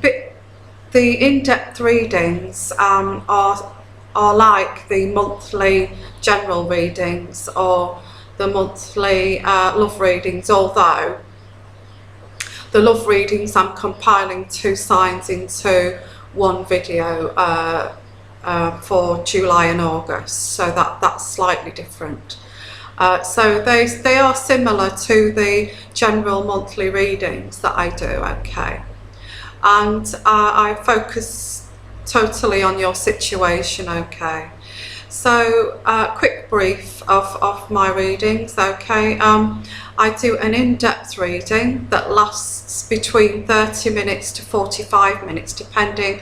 the in-depth readings are like the monthly general readings or the monthly love readings, although the love readings I'm compiling 2 signs into one video for July and August, so that's slightly different. So they are similar to the general monthly readings that I do, okay? And I focus totally on your situation, okay? So quick brief of my readings, okay? I do an in-depth reading that lasts between 30 minutes to 45 minutes, depending,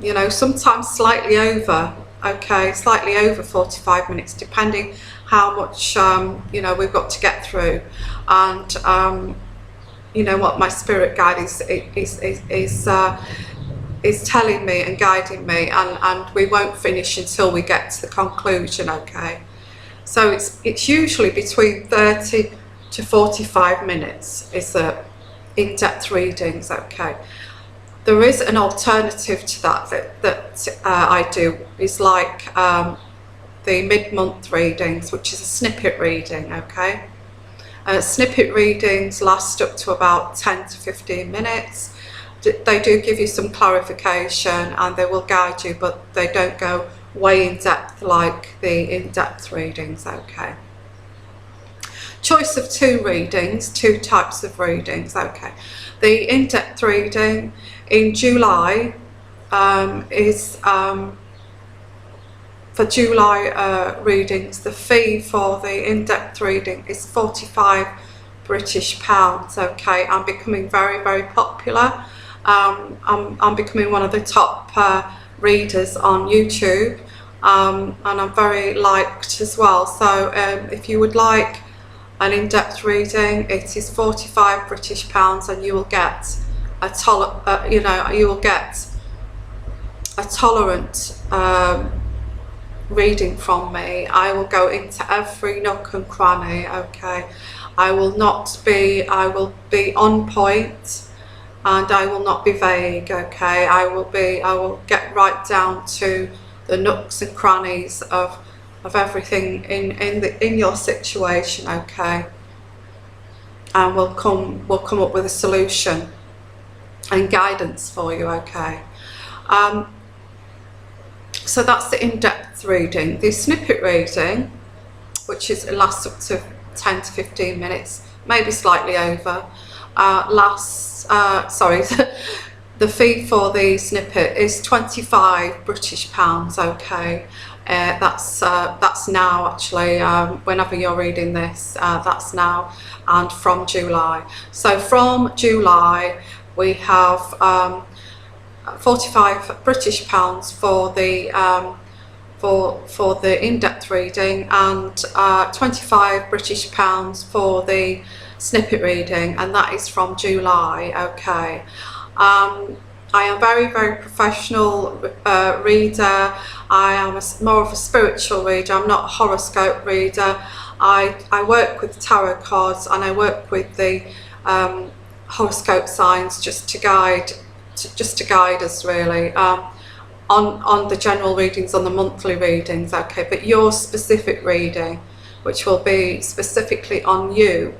you know, sometimes slightly over, okay, slightly over 45 minutes, depending how much, you know, we've got to get through, and you know, what my spirit guide is telling me and guiding me, and we won't finish until we get to the conclusion, okay? So it's usually between 30 to 45 minutes is the in-depth readings, okay? There is an alternative to that I do, is like the mid-month readings, which is a snippet reading, okay? Snippet readings last up to about 10 to 15 minutes. They do give you some clarification and they will guide you, but they don't go way in depth like the in-depth readings, okay? Choice of 2 readings, 2 types of readings, okay? The in-depth reading in July is for July readings, the fee for the in-depth reading is £45 British, okay? I'm becoming very, very popular. I'm becoming one of the top readers on YouTube, and I'm very liked as well. So if you would like an in-depth reading, it is £45 British, and you will get a you will get a tolerant reading from me. I will go into every nook and cranny, okay? I will be on point, and I will not be vague, okay? I will get right down to the nooks and crannies of everything in your situation, okay? And we'll come up with a solution and guidance for you, okay? So that's the in-depth reading. The snippet reading, which lasts up to 10 to 15 minutes, maybe slightly over, the fee for the snippet is £25 British, okay? That's now, actually, whenever you're reading this, that's now, and from July. So from July we have £45 British for the for the in-depth reading, and £25 British for the snippet reading, and that is from July, okay? I am very, very professional reader. I am more of a spiritual reader. I'm not a horoscope reader. I work with tarot cards, and I work with the horoscope signs just to guide us, really, on the general readings, on the monthly readings, okay? But your specific reading, which will be specifically on you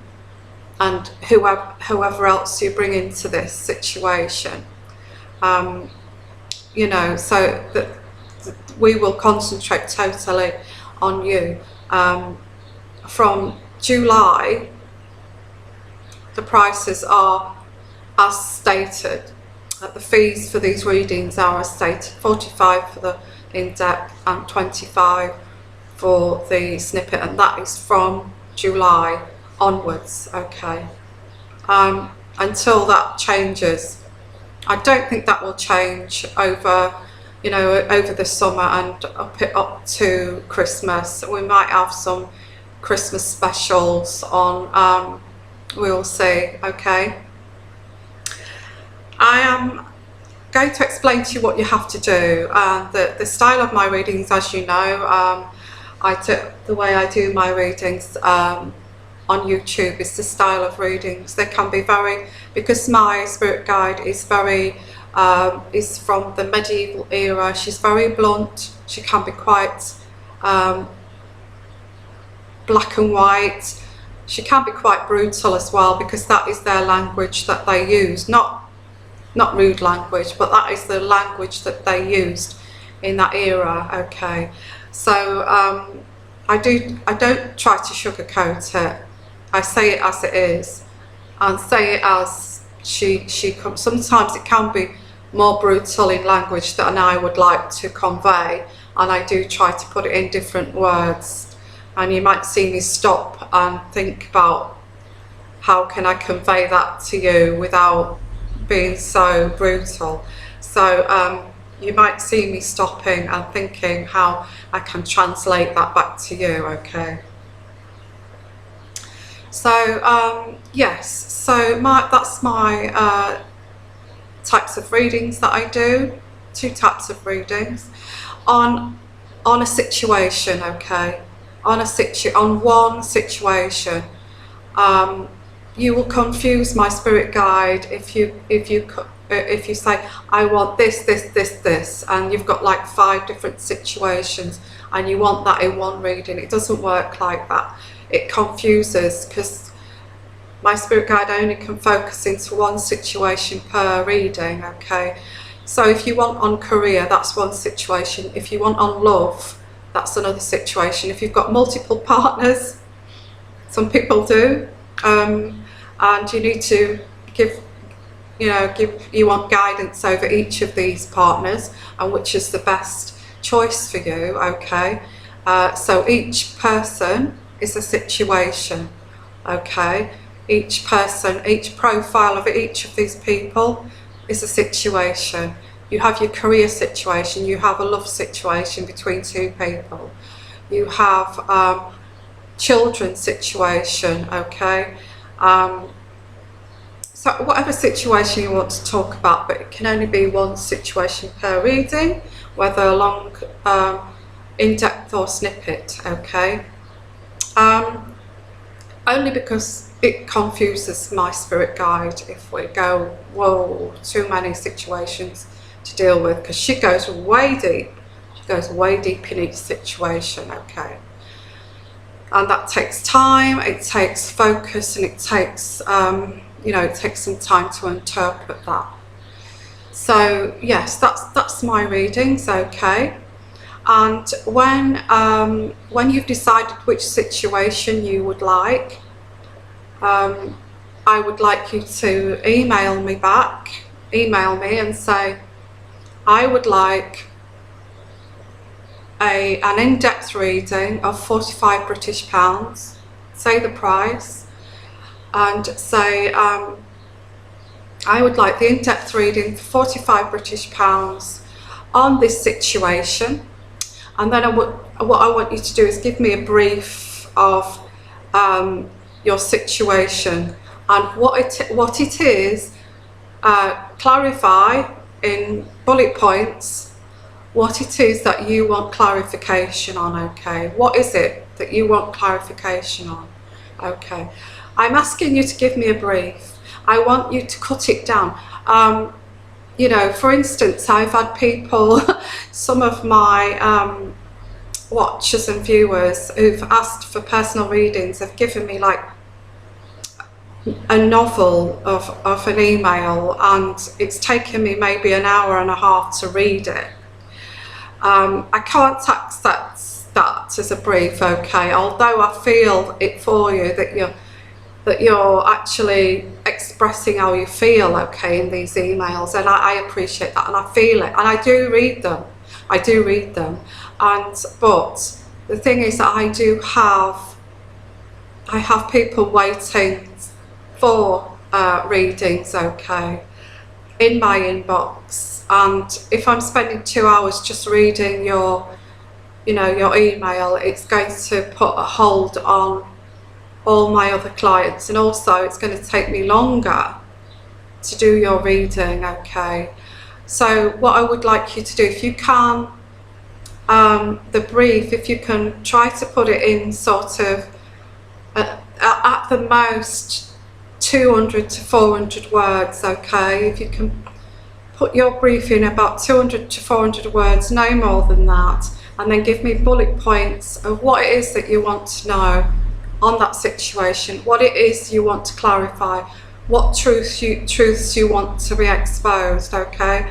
and whoever else you bring into this situation, you know, so that we will concentrate totally on you. From July, the prices are as stated. The fees for these readings are as stated: £45 for the in-depth and £25 for the snippet, and that is from July onwards, okay? Until that changes. I don't think that will change over, you know, over the summer and up to Christmas. We might have some Christmas specials on, we'll see, okay? I am going to explain to you what you have to do. The style of my readings, as you know, the way I do my readings on YouTube is the style of readings. They can be very, because my spirit guide is very is from the medieval era. She's very blunt. She can be quite black and white. She can be quite brutal as well, because that is their language that they use. Not rude language, but that is the language that they used in that era. Okay, so I don't try to sugarcoat it. I say it as it is, and say it as she comes. Sometimes it can be more brutal in language than I would like to convey, and I do try to put it in different words. And you might see me stop and think about how can I convey that to you without being so brutal. So you might see me stopping and thinking how I can translate that back to you. Okay, so yes, so that's my types of readings that I do. 2 types of readings on a situation. Okay, on one situation. You will confuse my spirit guide if you say, I want this, and you've got like 5 different situations and you want that in one reading. It doesn't work like that. It confuses, because my spirit guide only can focus into one situation per reading. Okay, so if you want on career, that's one situation. If you want on love, that's another situation. If you've got multiple partners, some people do, and you need to you want guidance over each of these partners and which is the best choice for you. Okay, so each person is a situation. Okay, each person, each profile of each of these people is a situation. You have your career situation, you have a love situation between 2 people, you have children's situation. Okay, so whatever situation you want to talk about, but it can only be one situation per reading, whether long, in-depth or snippet. Okay, only because it confuses my spirit guide if we go, whoa, too many situations to deal with, because she goes way deep. She goes way deep in each situation. Okay, and that takes time, it takes focus, and it takes it takes some time to interpret that. So yes, that's my readings. Okay, and when you've decided which situation you would like, I would like you to email me and say, I would like an in-depth reading of £45 British, say the price, and say I would like the in-depth reading for £45 British on this situation. And then what I want you to do is give me a brief of your situation and what it is. Clarify in bullet points what it is that you want clarification on. Okay, what is it that you want clarification on? Okay, I'm asking you to give me a brief. I want you to cut it down. For instance, I've had people, some of my watchers and viewers who've asked for personal readings have given me like a novel of an email, and it's taken me maybe an hour and a half to read it. I can't accept that as a brief. Okay, although I feel it for you that you're actually expressing how you feel, okay, in these emails, and I appreciate that, and I feel it, and I do read them, but the thing is that I have people waiting for readings, okay, in my inbox, and if I'm spending 2 hours just reading your email, it's going to put a hold on all my other clients, and also it's going to take me longer to do your reading. Okay, so what I would like you to do, if you can, the brief, if you can try to put it in sort of at the most 200 to 400 words. Okay, if you can put your brief in about 200 to 400 words, no more than that, and then give me bullet points of what it is that you want to know on that situation, what it is you want to clarify, what truths you want to be exposed, okay,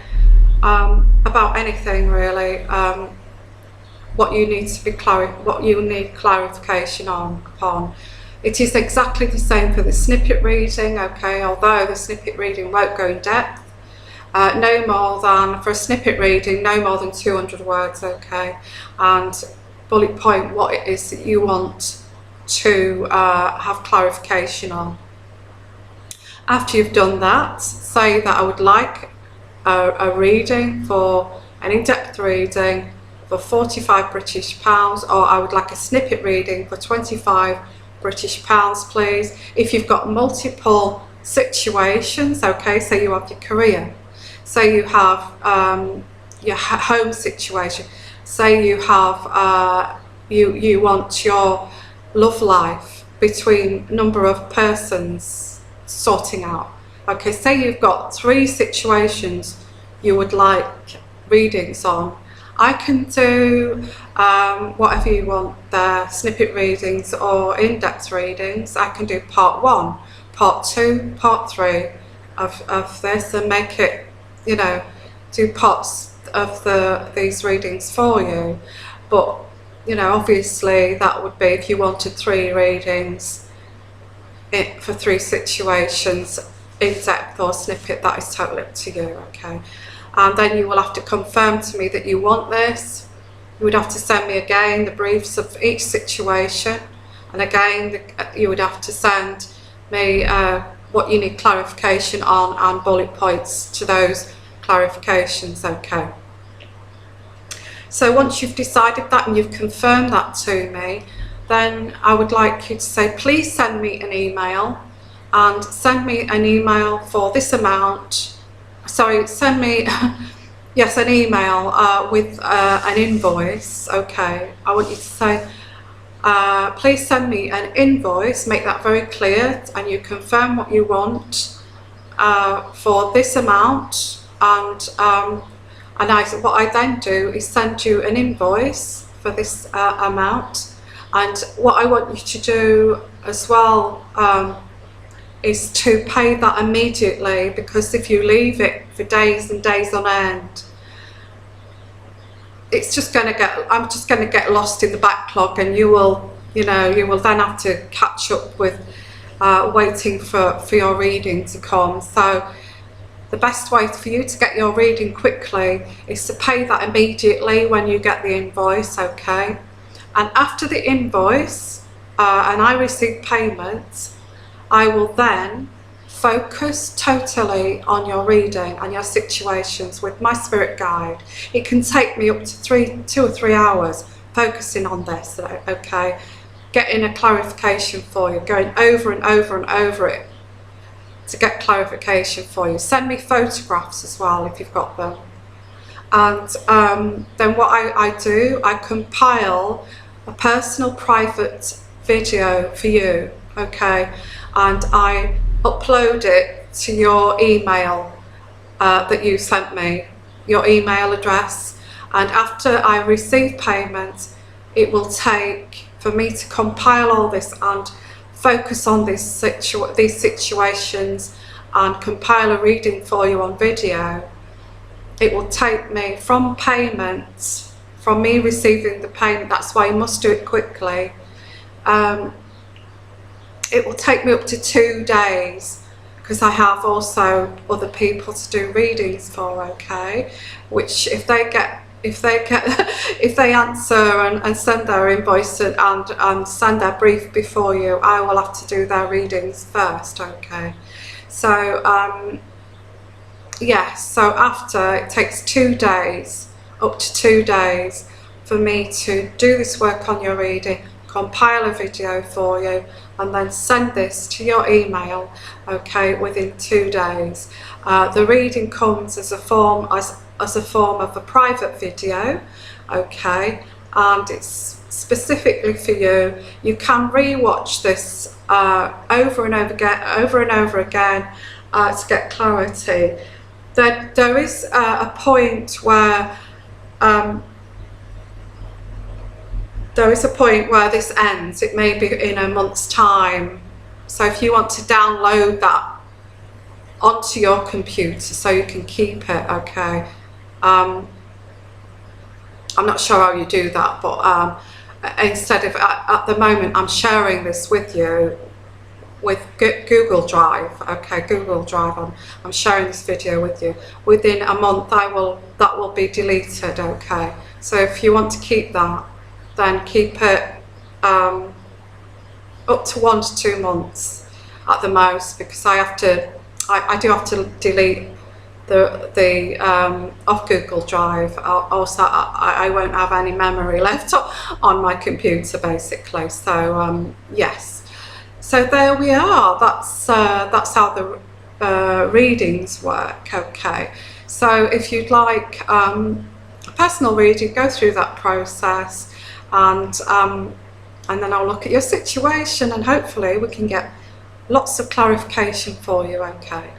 about anything really, what you need clarification upon. It is exactly the same for the snippet reading, okay, although the snippet reading won't go in depth. No more than, for a snippet reading, no more than 200 words, okay, and bullet point what it is that you want to have clarification on. After you've done that, say that I would like a reading for an in-depth reading for £45 British, or I would like a snippet reading for £25 British, please. If you've got multiple situations, okay, so you have your career, say you have your home situation, say you have you want your love life between a number of persons sorting out, okay, say you've got 3 situations you would like readings on. I can do whatever you want there, snippet readings or in-depth readings. I can do part 1, part 2, part 3 of this, and make it, you know, do parts of these readings for you. But, you know, obviously that would be if you wanted 3 readings for 3 situations, in-depth or snippet, that is totally up to you, okay. And then you will have to confirm to me that you want this. You would have to send me again the briefs of each situation, and again you would have to send me what you need clarification on and bullet points to those clarifications, okay. So once you've decided that and you've confirmed that to me, then I would like you to say, please send me an email, and send me an email for this amount. Sorry, send me yes, an email with an invoice, okay. I want you to say, please send me an invoice, make that very clear, and you confirm what you want for this amount, and what I then do is send you an invoice for this amount. And what I want you to do as well is to pay that immediately, because if you leave it for days and days on end, it's just going to I'm just going to get lost in the backlog, and you will then have to catch up with waiting for your reading to come. So the best way for you to get your reading quickly is to pay that immediately when you get the invoice, okay. And after the invoice and I receive payment, I will then focus totally on your reading and your situations with my spirit guide. It can take me up to 2 or 3 hours focusing on this, okay, getting a clarification for you, going over and over and over it to get clarification for you. Send me photographs as well if you've got them. And then what I do, I compile a personal private video for you, okay, and I upload it to your email that you sent me, your email address. And after I receive payment, it will take, for me to compile all this and focus on these situations and compile a reading for you on video, it will take me from payment, from me receiving the payment, that's why you must do it quickly, it will take me up to 2 days, because I have also other people to do readings for, okay, which if they answer and send their invoice and send their brief before you, I will have to do their readings first, okay. So yes, so after, it takes 2 days, up to 2 days, for me to do this work on your reading, compile a video for you, and then send this to your email, okay, within 2 days. The reading comes as a form of a private video, okay, and it's specifically for you. You can re-watch this over and over again to get clarity. there is a point where this ends. It may be in a month's time. So if you want to download that onto your computer so you can keep it, okay. I'm not sure how you do that, but instead of, at the moment, I'm sharing this with you with Google Drive, okay, Google Drive. I'm sharing this video with you. Within a month, that will be deleted, okay. So if you want to keep that, then keep it up to 1 to 2 months at the most, because I do have to delete the off Google Drive. Also, I won't have any memory left on my computer, basically. So yes. So there we are. That's how the readings work. Okay. So if you'd like a personal reading, go through that process, and then I'll look at your situation, and hopefully we can get lots of clarification for you. Okay.